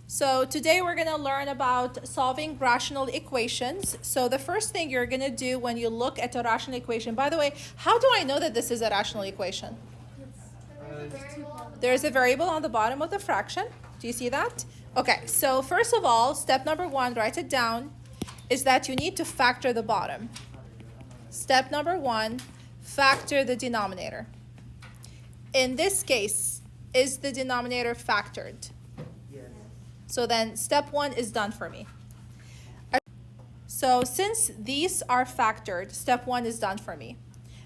So today we're going to learn about solving rational equations. So the first thing you're going to do when you look at a rational equation, by the way, how do I know that this is a rational equation? There's a variable on the bottom of the fraction. Do you see that? Okay, so first of all, step number one, write it down, is that you need to factor the bottom. Step number one, factor the denominator. In this case, is the denominator factored? So then step one is done for me. So since these are factored, step one is done for me.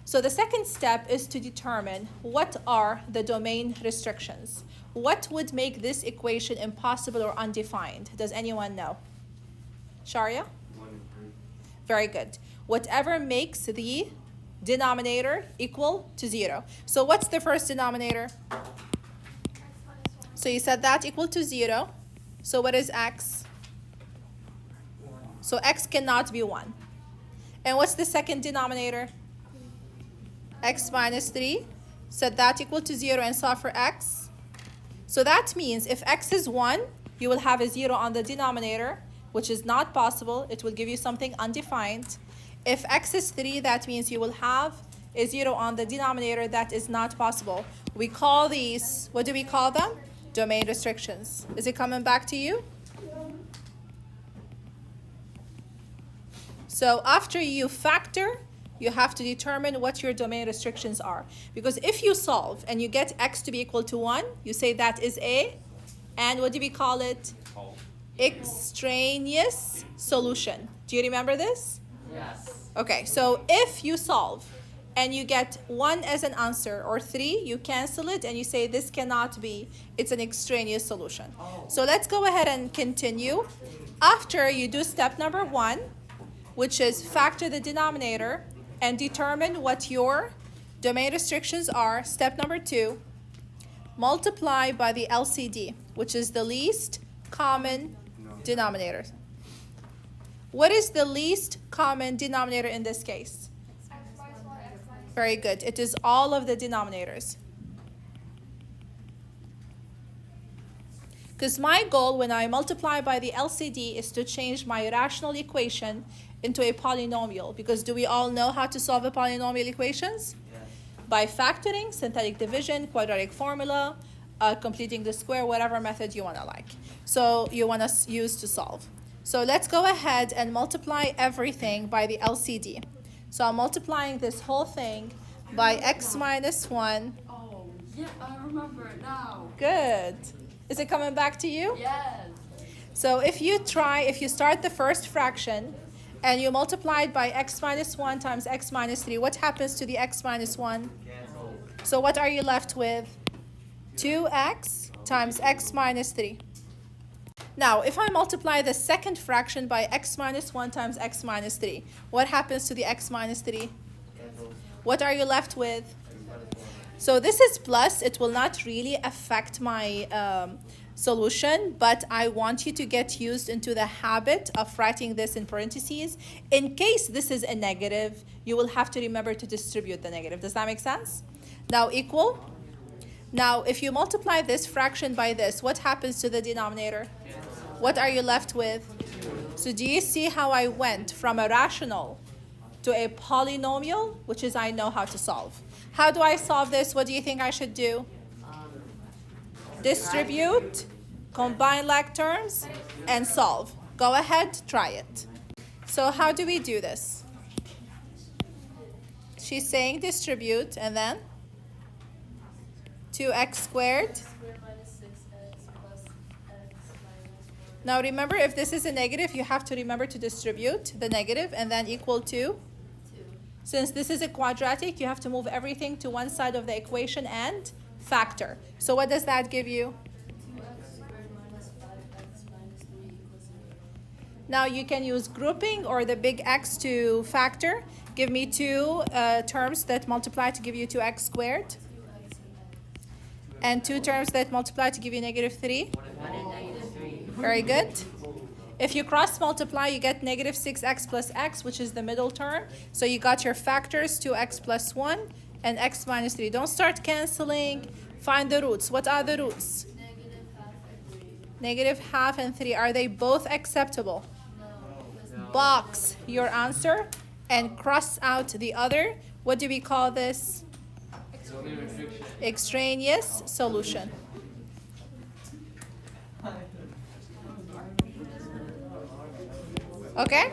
So the second step is to determine what are the domain restrictions. What would make this equation impossible or undefined? Does anyone know? Sharia? 1 and 3. Very good. Whatever makes the denominator equal to 0. So what's the first denominator? So you said that equal to 0. So what is x? 1. So x cannot be 1. And what's the second denominator? X minus 3. Set that equal to 0 and solve for x. So that means if x is 1, you will have a 0 on the denominator, which is not possible. It will give you something undefined. If x is 3, that means you will have a 0 on the denominator. That is not possible. We call these, what do we call them? Domain restrictions. Is it coming back to you? So after you factor, you have to determine what your domain restrictions are. Because if you solve and you get x to be equal to 1, you say that is a, and what do we call it? Extraneous solution. Do you remember this? Yes. Okay, so if you solve and you get 1 as an answer or 3, you cancel it and you say this cannot be, it's an extraneous solution. So let's go ahead and continue. After you do step number 1, which is factor the denominator and determine what your domain restrictions are, step number 2, multiply by the LCD, which is the least common denominator. What is the least common denominator in this case? Very good. It is all of the denominators. Because my goal when I multiply by the LCD is to change my rational equation into a polynomial. Because do we all know how to solve a polynomial equations? Yes. By factoring, synthetic division, quadratic formula, completing the square, whatever method you want to like. So you want to use to solve. So let's go ahead and multiply everything by the LCD. So I'm multiplying this whole thing by x minus 1. Oh, yeah, I remember it now. Good. Is it coming back to you? Yes. So if you start the first fraction and you multiply it by x minus 1 times x minus 3, what happens to the x minus 1? Cancel. So what are you left with? 2x times x minus 3. Now, if I multiply the second fraction by x minus 1 times x minus 3, what happens to the x minus 3? Cancel. What are you left with? X minus 1. So this is plus. It will not really affect my solution, but I want you to get used into the habit of writing this in parentheses. In case this is a negative, you will have to remember to distribute the negative. Does that make sense? Now equal. Now, if you multiply this fraction by this, what happens to the denominator? What are you left with? So do you see how I went from a rational to a polynomial, which is I know how to solve? How do I solve this? What do you think I should do? Distribute, combine like terms, and solve. Go ahead, try it. So how do we do this? She's saying distribute, and then 2x squared. Now remember, if this is a negative, you have to remember to distribute the negative and then equal to 2. Since this is a quadratic, you have to move everything to one side of the equation and factor. So what does that give you? 2x squared minus 5x minus 3 equals 0. Now you can use grouping or the big X to factor. Give me two terms that multiply to give you 2x squared. 2x And two terms that multiply to give you negative 3. 1 and negative 3. Very good. If you cross multiply, you get negative 6x plus x, which is the middle term. So you got your factors, 2x plus 1 and x minus 3. Don't start canceling. Find the roots. What are the roots? -1/3. Negative half and 3. Are they both acceptable? No. Box your answer and cross out the other. What do we call this? Domain restriction. Extraneous solution. Okay?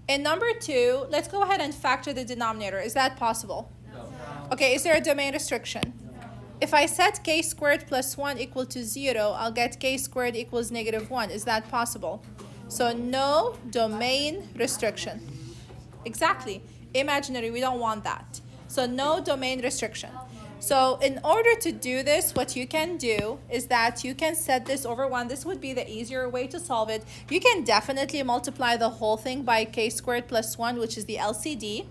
In number 2, let's go ahead and factor the denominator. Is that possible? No. Okay, is there a domain restriction? If I set k squared plus 1 equal to 0, I'll get k squared equals negative 1. Is that possible? So no domain restriction. Exactly. Imaginary, we don't want that. So no domain restriction. So in order to do this, what you can do is that you can set this over 1. This would be the easier way to solve it. You can definitely multiply the whole thing by k squared plus 1, which is the LCD.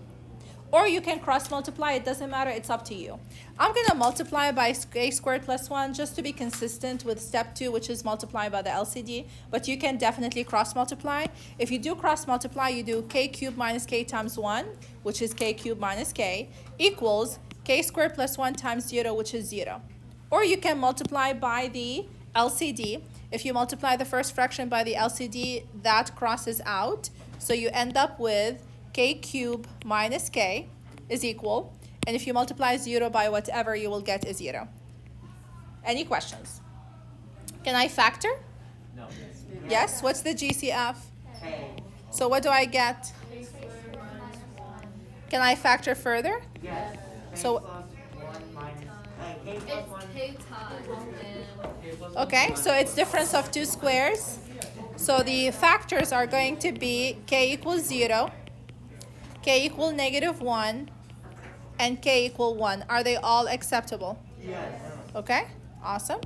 Or you can cross multiply. It doesn't matter. It's up to you. I'm going to multiply by k squared plus 1 just to be consistent with step 2, which is multiply by the LCD. But you can definitely cross multiply. If you do cross multiply, you do k cubed minus k times 1, which is k cubed minus k, equals k squared plus 1 times 0, which is 0. Or you can multiply by the LCD. If you multiply the first fraction by the LCD, that crosses out. So you end up with k cubed minus k is equal. And if you multiply 0 by whatever, you will get a 0. Any questions? Can I factor? No. Yes? What's the GCF? So what do I get? K squared minus 1. Can I factor further? Yes. So- K plus 1 minus K plus It's 1. K times Okay, so it's difference of two squares. So the factors are going to be k equals 0, k equal negative 1, and k equal 1. Are they all acceptable? Yes. Okay, awesome.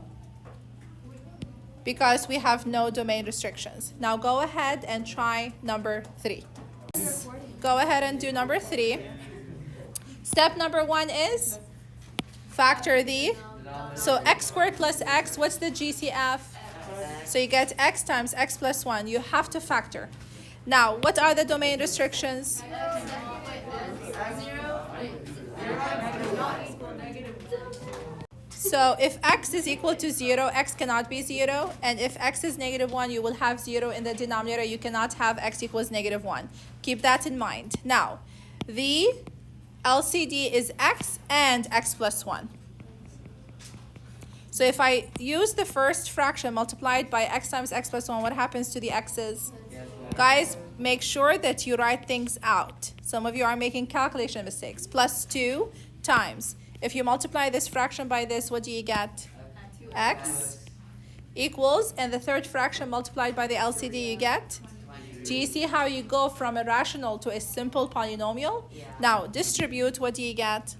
Because we have no domain restrictions. Now go ahead and try number 3. Go ahead and do number 3. Step number 1 is factor the, so x squared plus x, what's the GCF? So you get x times x plus 1. You have to factor. Now, what are the domain restrictions? So if x is equal to 0, x cannot be 0. And if x is negative 1, you will have 0 in the denominator. You cannot have x equals negative 1. Keep that in mind. Now, the LCD is x and x plus 1. So if I use the first fraction multiplied by x times x plus 1, what happens to the x's? Guys, make sure that you write things out. Some of you are making calculation mistakes. Plus 2 times. If you multiply this fraction by this, what do you get? X equals, and the third fraction multiplied by the LCD, you get? Do you see how you go from a rational to a simple polynomial? Now, distribute, what do you get?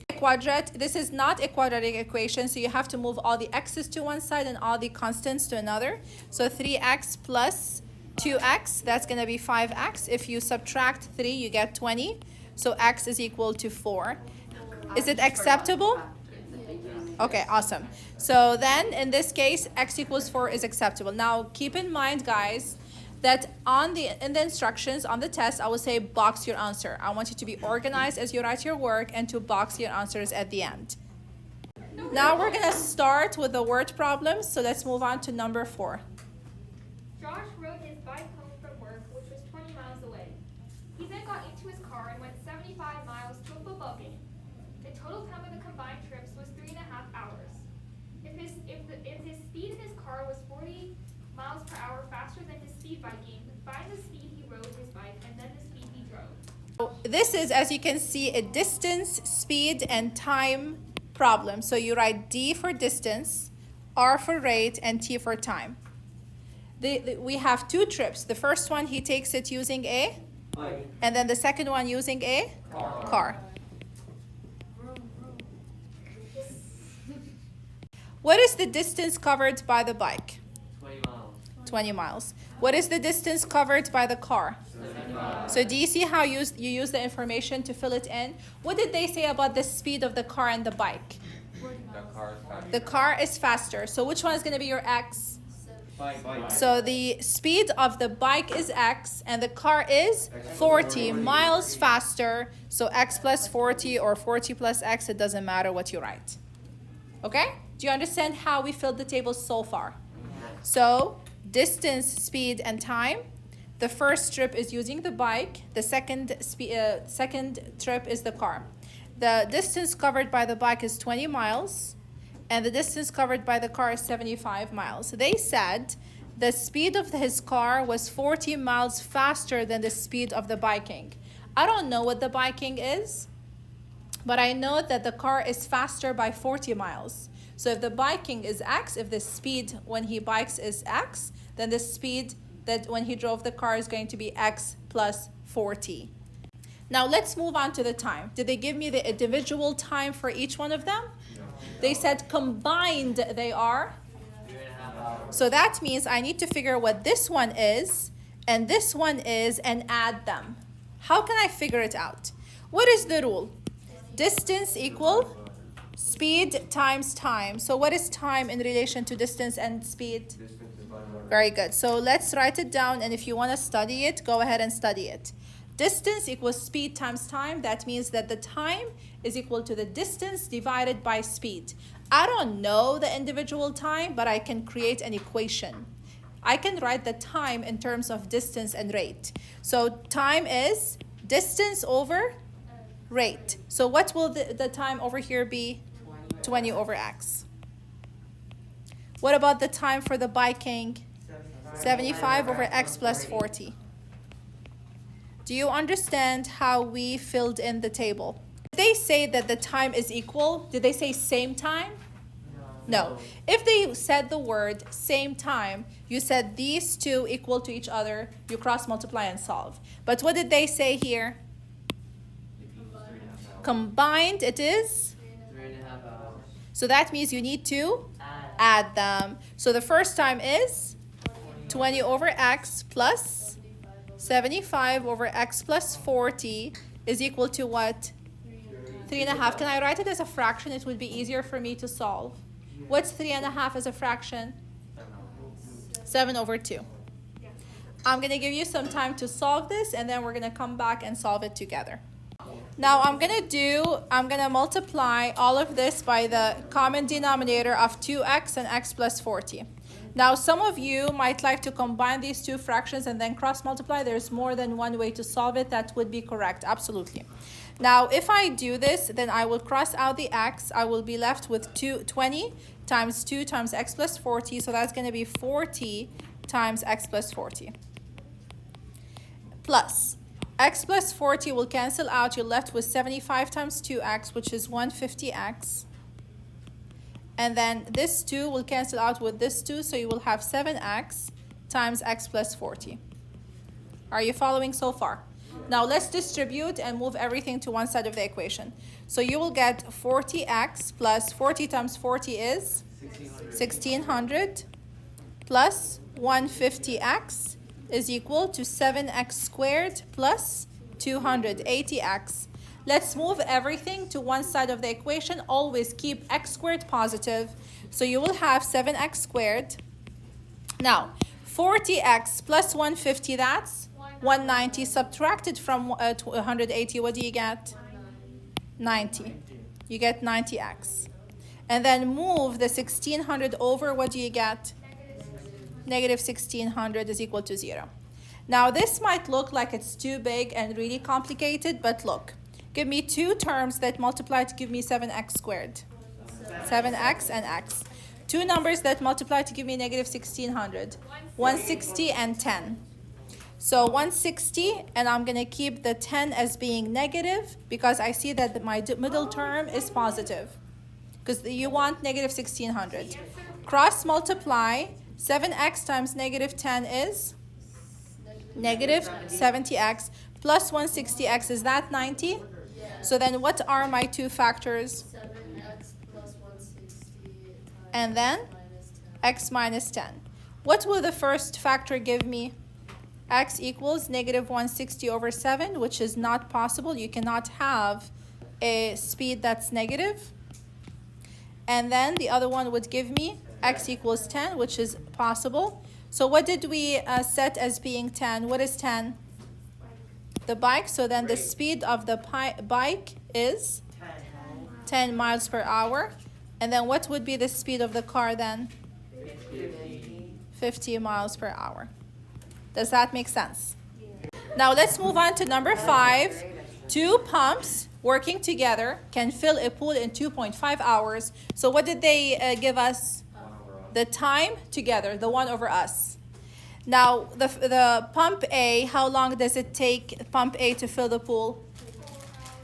Quadrat. This is not a quadratic equation, so you have to move all the x's to one side and all the constants to another. So 3x plus 2x, that's going to be 5x. If you subtract 3, you get 20. So x is equal to 4. Is it acceptable? Okay, awesome. So then in this case, x equals 4 is acceptable. Now keep in mind, guys, that in the instructions on the test, I will say box your answer. I want you to be organized as you write your work and to box your answers at the end. Now we're going to start with the word problems. So let's move on to number 4. Josh rode his bike home from work, which was 20 miles away. He then got into his car and went 75 miles to a football game. The total time of the combined trips was 3.5 hours. If his speed in his car was 40 miles per hour faster than his speed biking, find the speed he rode his bike and then the speed he drove. This is, as you can see, a distance, speed, and time problem. So you write D for distance, R for rate, and T for time. We have 2 trips. The first one, he takes it using a, and then the second one using a car. What is the distance covered by the bike? 20 miles. 20 miles. What is the distance covered by the car? 75. So do you see how you use the information to fill it in? What did they say about the speed of the car and the bike? The car is faster. The car is faster. So which one is going to be your X? Bike. So the speed of the bike is x and the car is 40 miles faster. So x plus 40 or 40 plus x, it doesn't matter what you write. Okay? Do you understand how we filled the table so far? So distance, speed, and time. The first trip is using the bike. The second trip is the car. The distance covered by the bike is 20 miles. And the distance covered by the car is 75 miles. They said the speed of his car was 40 miles faster than the speed of the biking. I don't know what the biking is, but I know that the car is faster by 40 miles. So if the biking is x, if the speed when he bikes is x, then the speed that when he drove the car is going to be x plus 40. Now let's move on to the time. Did they give me the individual time for each one of them? They said combined they are. 3.5 hours. So that means I need to figure what this one is and this one is and add them. How can I figure it out? What is the rule? Distance equal speed times time. So what is time in relation to distance and speed? Very good. So let's write it down, and if you want to study it, go ahead and study it. Distance equals speed times time. That means that the time is equal to the distance divided by speed. I don't know the individual time, but I can create an equation. I can write the time in terms of distance and rate. So time is distance over rate. So what will the time over here be? 20 over x. What about the time for the biking? 75 over x plus 40. Do you understand how we filled in the table? Did they say that the time is equal? Did they say same time? No. If they said the word same time, you said these two equal to each other, you cross multiply and solve. But what did they say here? Combined it is? 3.5 hours. So that means you need to add them. So the first time is 20 over x plus 75 over x plus 40 is equal to what? 3.5. Can I write it as a fraction? It would be easier for me to solve. What's 3.5 as a fraction? 7 over 2. I'm going to give you some time to solve this, and then we're going to come back and solve it together. Now I'm going to multiply all of this by the common denominator of 2x and x plus 40. Now, some of you might like to combine these two fractions and then cross multiply. There's more than one way to solve it. That would be correct. Absolutely. Now, if I do this, then I will cross out the x. I will be left with 20 times 2 times x plus 40. So that's going to be 40 times x plus 40. Plus x plus 40 will cancel out. You're left with 75 times 2x, which is 150x. And then this 2 will cancel out with this 2, so you will have 7x times x plus 40. Are you following so far? Now let's distribute and move everything to one side of the equation. So you will get 40x plus 40 times 40 is 1600 plus 150x is equal to 7x squared plus 280x. Let's move everything to one side of the equation. Always keep x squared positive. So you will have 7x squared. Now, 40x plus 150, that's 190. Subtracted from 180, what do you get? 90. You get 90x. And then move the 1600 over, what do you get? Negative 1600 is equal to 0. Now, this might look like it's too big and really complicated, but look. Give me two terms that multiply to give me 7x squared. 7x and x. Two numbers that multiply to give me negative 1600. 160 and 10. So 160, and I'm going to keep the 10 as being negative because I see that my middle term is positive. Because you want negative 1600. Cross multiply. 7x times negative 10 is negative 70x. Plus 160x, is that 90? So then what are my two factors? 7x plus 160 And then x minus 10. What will the first factor give me? X equals negative 160 over 7, which is not possible. You cannot have a speed that's negative. And then the other one would give me x equals 10, which is possible. So what did we set as being 10? What is 10? The bike. So then the speed of the bike is 10 miles per hour. And then what would be the speed of the car then? 50 miles per hour. Does that make sense? Now let's move on to number 5. 2 pumps working together can fill a pool in 2.5 hours. So what did they give us? The time together, the 1 over us. Now the pump A, how long does it take pump A to fill the pool?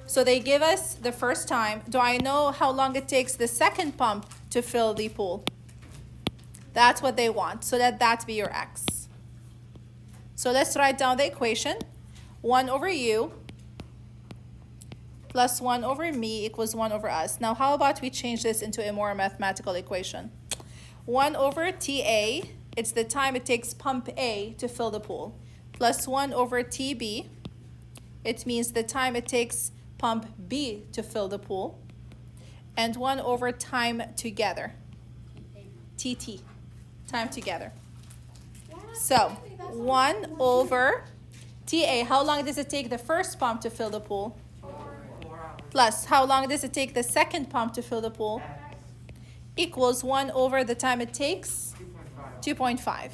So they give us the first time. Do I know how long it takes the second pump to fill the pool? That's what they want. So let that be your x. So let's write down the equation. 1 over u plus 1 over me equals 1 over us. Now how about we change this into a more mathematical equation? 1 over TA, it's the time it takes pump A to fill the pool, plus 1 over TB, it means the time it takes pump B to fill the pool, and 1 over time together, TT, time together. So 1 over TA, how long does it take the first pump to fill the pool? 4 hours. Plus, how long does it take the second pump to fill the pool? Equals 1 over the time it takes? 2.5.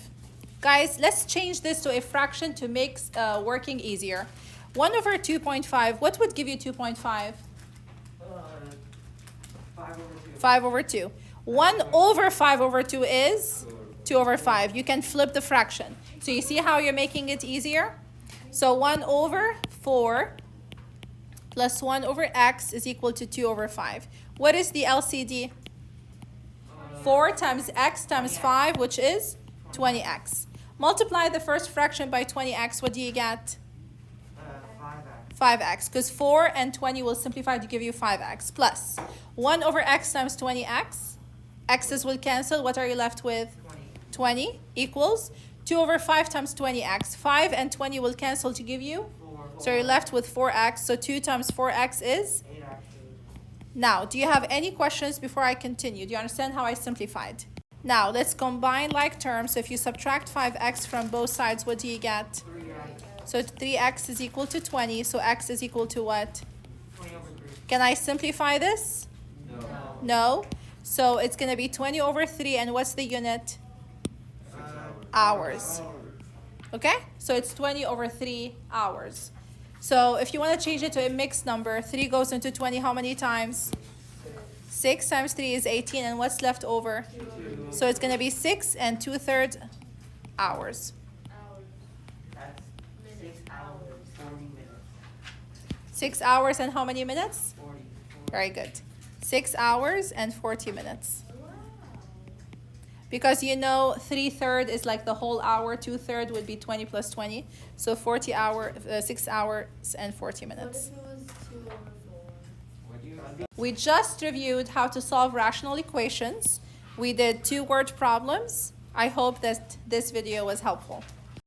Guys, let's change this to a fraction to make working easier. 1 over 2.5, what would give you 2.5? 5 over 2. 5 over 2. 1 over 5 over 2 is? 2 over 5. You can flip the fraction. So you see how you're making it easier? So 1 over 4 plus 1 over x is equal to 2 over 5. What is the LCD? 4 times x times 5, which is 20x. Multiply the first fraction by 20x. What do you get? 5x. 5x. Because 4 and 20 will simplify to give you 5x. Plus 1 over x times 20x. X's will cancel. What are you left with? 20 equals 2 over 5 times 20x. 5 and 20 will cancel to give you? 4. So you're left with 4x. So 2 times 4x is? 8x. Now, do you have any questions before I continue? Do you understand how I simplified? Now, let's combine like terms. So if you subtract 5x from both sides, what do you get? 3x. So 3x is equal to 20. So x is equal to what? 20 over 3. Can I simplify this? No. No. So it's going to be 20 over 3. And what's the unit? Hours. Okay? So it's 20 over 3 hours. So if you want to change it to a mixed number, 3 goes into 20 how many times? 6 times 3 is 18. And what's left over? 2. So it's going to be 6 and 2/3 hours. That's 6 hours, 40 minutes. 6 hours and how many minutes? 40. Very good. 6 hours and 40 minutes. Because you know 3/3 is like the whole hour, 2/3 would be 20 plus 20. So 6 hours and 40 What minutes. if it was 2 over 4? We just reviewed how to solve rational equations. We did 2-word problems. I hope that this video was helpful.